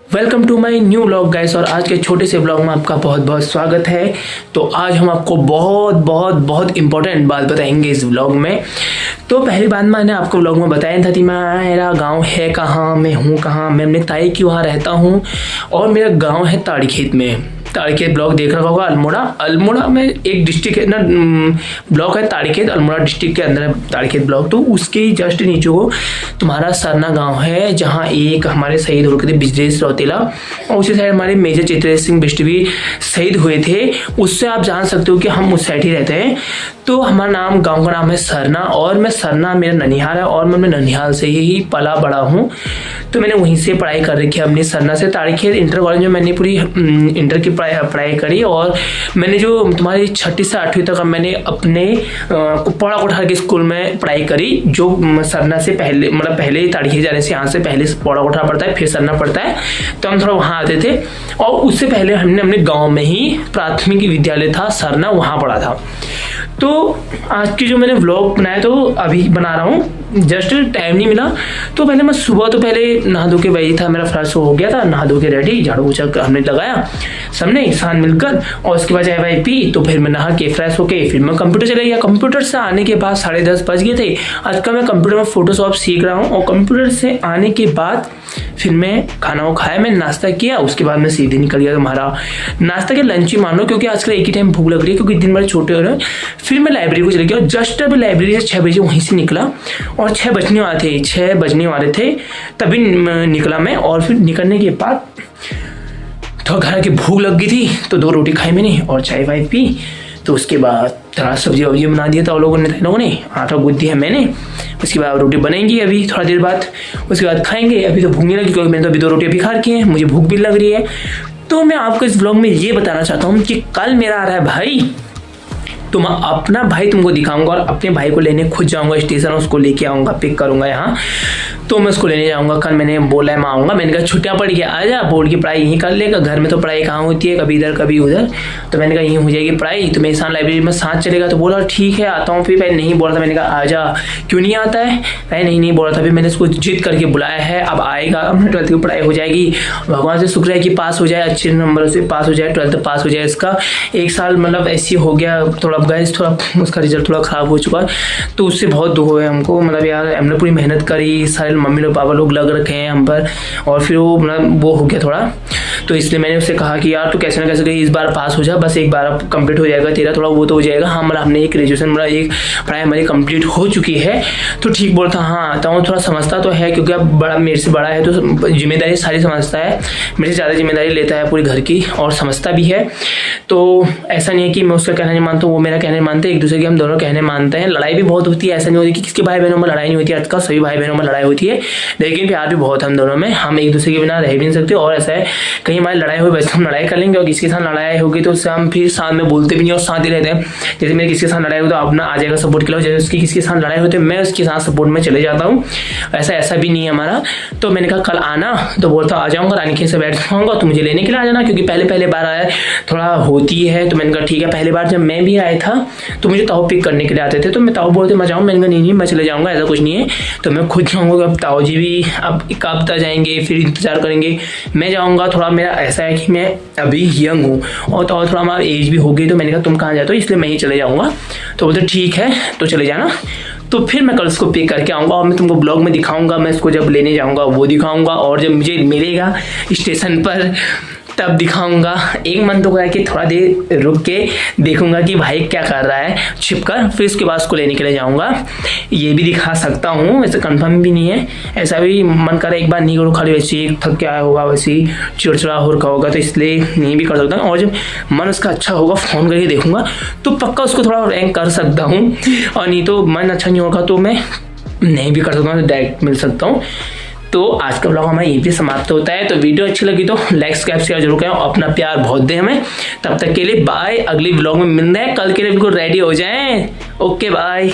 Welcome to my new vlog guys. और आज के छोटे से व्लॉग में आपका बहुत बहुत स्वागत है। तो आज हम आपको बहुत बहुत बहुत इंपॉर्टेंट बात बताएंगे इस व्लॉग में। तो पहली बात मैंने आपको व्लॉग में बताया था कि मेरा गांव है कहाँ, मैं हूँ कहाँ, मैं अपने ताई की वहाँ रहता हूँ और मेरा गांव है ताड़ीखेत में। ताड़ीखेत ब्लॉक देख रखा होगा, अल्मोड़ा में एक डिस्ट्रिक्ट है ना, ब्लॉक है ताड़ीखेत, अल्मोड़ा डिस्ट्रिक्ट के अंदर है ताड़ीखेत ब्लॉक। तो उसके जस्ट नीचे को तुम्हारा सरना गांव है, जहां एक हमारे शहीद हो गए थे ब्रिजेश रौतेला, और उसी साइड हमारे मेजर चित्रेश सिंह बिष्ट भी शहीद हुए थे। उससे आप जान सकते हो कि हम उस साइड ही रहते हैं। तो हमारा गाँव का नाम है सरना, और मैं सरना मेरा ननिहाल है और मैं ननिहाल से ही पला बड़ा हूँ। तो मैंने वहीं से पढ़ाई कर रखी है अपनी सरना से। ताड़ीखेत इंटर कॉलेज में मैंने पूरी इंटर की पढ़ाई करी, और मैंने जो तुम्हारी 6ठी से 8वीं तक मैंने अपने पौड़ा कोठार के स्कूल में पढ़ाई करी, जो सरना से पहले मतलब पहले ताड़ीखेत जाने से यहाँ से पहले पौड़ा कोठार पड़ता है, फिर सरना पड़ता है। तो हम थोड़ा वहाँ आते थे, और उससे पहले हमने अपने गाँव में ही प्राथमिक विद्यालय था सरना, वहाँ पढ़ा था। तो आज की जो मैंने व्लॉग बनाया तो अभी बना रहा हूँ, जस्ट टाइम नहीं मिला। तो पहले मैं सुबह तो पहले नहा धो के वही था, मेरा फ्रेश हो गया था, नहा धो के रेडी, झाड़ू पोछा हमने लगाया सबने एक साथ मिलकर, और उसके बाद चाय वाय पी। तो फिर मैं नहा के फ्रेश होके फिर मैं कंप्यूटर चले गया। कंप्यूटर से आने के बाद 10:30 बज गए थे। आज का मैं कंप्यूटर में फोटोशॉप सीख रहा हूँ, और कंप्यूटर से आने के बाद फिर मैं खाना वो खाया, मैंने नाश्ता किया, उसके बाद मैं सीधे निकल गया तुम्हारा नाश्ता के लंच ही मान लो, क्योंकि आजकल एक ही टाइम भूख लग रही है, क्योंकि दिन भर छोटे हो रहे हैं। फिर मैं लाइब्रेरी को चले गया, और जस्ट अभी लाइब्रेरी से 6 बजे वहीं से निकला, और 6 बजने वाले थे तभी निकला मैं। और फिर निकलने के बाद थोड़ा घर की भूख लग गई थी, तो 2 रोटी खाई मैंने और चाय वाय पी। तो उसके बाद थोड़ा सब्जी वब्जी बना दिया था लोगों ने आटा गूंथ दिया मैंने। उसके बाद रोटी बनेंगी अभी थोड़ा देर बाद, उसके बाद खाएंगे। अभी तो भूख नहीं लगी, क्योंकि मैंने तो अभी 2 रोटी अभी खा रखी हैं, मुझे भूख भी लग रही है। तो मैं आपको इस ब्लॉग में ये बताना चाहता हूँ कि कल मेरा आ रहा है भाई, तो मैं अपना भाई तुमको दिखाऊंगा, और अपने भाई को लेने खुद जाऊंगा स्टेशन, उसको लेके आऊंगा, पिक करूंगा यहाँ। तो मैं उसको लेने जाऊंगा कल, मैंने बोला है मैं आऊँगा। मैंने कहा छुट्टियाँ पड़ गया, आ जा, बोर्ड की पढ़ाई यहीं कर लेगा, घर में तो पढ़ाई कहाँ होती है, कभी इधर कभी उधर। तो मैंने कहा यहीं हो जाएगी पढ़ाई, तो मेरे साथ लाइब्रेरी में साथ चलेगा। तो बोला ठीक है आता हूँ। फिर पहले नहीं बोल रहा था, मैंने कहा आ जा, क्यों नहीं आता है, भाई नहीं बोल रहा था। फिर मैंने उसको जिद करके बुलाया है, अब आएगा, अपने 12th की पढ़ाई हो जाएगी, भगवान से शुक्र है कि पास हो जाए, अच्छे नंबर से पास हो जाए, 12th पास हो जाए। इसका 1 साल मतलब ऐसे हो गया, थोड़ा गाइस थोड़ा उसका रिजल्ट थोड़ा ख़राब हो चुका है, तो उससे बहुत दुख हुआ है हमको। मतलब यार हमने पूरी मेहनत करी, सारे मम्मी लोग पापा लोग लग रखे हैं हम पर, और फिर वो मतलब वो हो गया थोड़ा। तो इसलिए मैंने उससे कहा कि यार तू कैसे ना कैसे कहीं इस बार पास हो जा, बस एक बार कंप्लीट हो जाएगा तेरा, थोड़ा वो तो हो जाएगा। हाँ मतलब हमने एक ग्रेजुएशन मतलब एक पढ़ाई हमारी कंप्लीट हो चुकी है। तो ठीक बोलता हाँ आता हूँ, थोड़ा समझता तो है, क्योंकि अब बड़ा मेरे से बड़ा है, तो जिम्मेदारी सारी समझता है, मेरे से ज़्यादा जिम्मेदारी लेता है पूरी घर की, और समझता भी है। तो ऐसा नहीं है कि मैं उसका कहना नहीं मानता हूँ, वो मेरा कहने मानते, एक दूसरे के हम दोनों कहने मानते हैं। लड़ाई भी बहुत होती है, ऐसा नहीं होती कि किसके भाई बहनों में लड़ाई नहीं होती है, आजकल सभी भाई बहनों में लड़ाई होती है, लेकिन प्यार भी बहुत हम दोनों में, हम एक दूसरे के बिना रह भी नहीं सकते। और ऐसा है कहीं हमारी लड़ाई हुई वैसे हम लड़ाई कर लेंगे, और किसके साथ लड़ाई होगी तो उससे हम फिर साथ में बोलते भी नहीं और साथ ही रहते हैं। जैसे मेरे किसके साथ लड़ाई हो तो अपना आ जाएगा सपोर्ट के लिए, जैसे उसकी किसके साथ लड़ाई होती है मैं उसके साथ सपोर्ट में चले जाता हूँ, ऐसा भी नहीं है हमारा। तो मैंने कहा कल आना, तो बोलता आ जाऊँगा, रानीखेत से बैठ जाऊँगा, तो मुझे लेने के लिए आ जाना, क्योंकि पहले बार आया थोड़ा होती है। तो मैंने कहा ठीक है। पहली बार जब मैं भी आया था तो मुझे ताऊ पिक करने के लिए आते थे, तो मैं ताऊ बोलते मैं जाऊँ, मैंने कहा नहीं मैं चले जाऊँगा, ऐसा कुछ नहीं है। तो मैं खुद जाऊँगा, अब ताऊ जी भी अब एक हफ्ता जाएंगे, फिर इंतजार करेंगे, मैं जाऊँगा। थोड़ा मेरा ऐसा है कि मैं अभी यंग हूँ, और तो थोड़ा हमारा एज भी हो गई, तो मैंने कहा तुम कहाँ जाते हो, इसलिए मैं ही चले जाऊँगा। तो बोलते ठीक है तो चले जाना। तो फिर मैं कल उसको पिक करके आऊँगा, और मैं तुमको ब्लॉग में दिखाऊँगा, मैं इसको जब लेने जाऊँगा वो दिखाऊँगा, और जब मुझे मिलेगा स्टेशन पर तब दिखाऊंगा। एक मन तो है कि थोड़ा देर रुक के देखूंगा कि भाई क्या कर रहा है छिपकर, फिर उसके बाद उसको लेने के लिए जाऊंगा। ये भी दिखा सकता हूँ, वैसे कंफर्म भी नहीं है, ऐसा भी मन कर एक बार नहीं करो, खाली वैसे ही थक के आया होगा, वैसे ही चिड़चिड़ा हो रखा होगा, तो इसलिए नहीं भी कर सकता हूँ। और जब मन उसका अच्छा होगा फ़ोन करके देखूंगा तो पक्का उसको थोड़ा रैंक कर सकता हूँ, और नहीं तो मन अच्छा नहीं होगा तो मैं नहीं भी कर सकता हूँ, डायरेक्ट मिल सकता हूँ। तो आज का ब्लॉग हमारा यहीं पे समाप्त होता है। तो वीडियो अच्छी लगी तो लाइक सब्सक्राइब शेयर जरूर करें, अपना प्यार बहुत दें हमें। तब तक के लिए बाय, अगली ब्लॉग में मिलना है, कल के लिए बिल्कुल रेडी हो जाएं। Okay bye.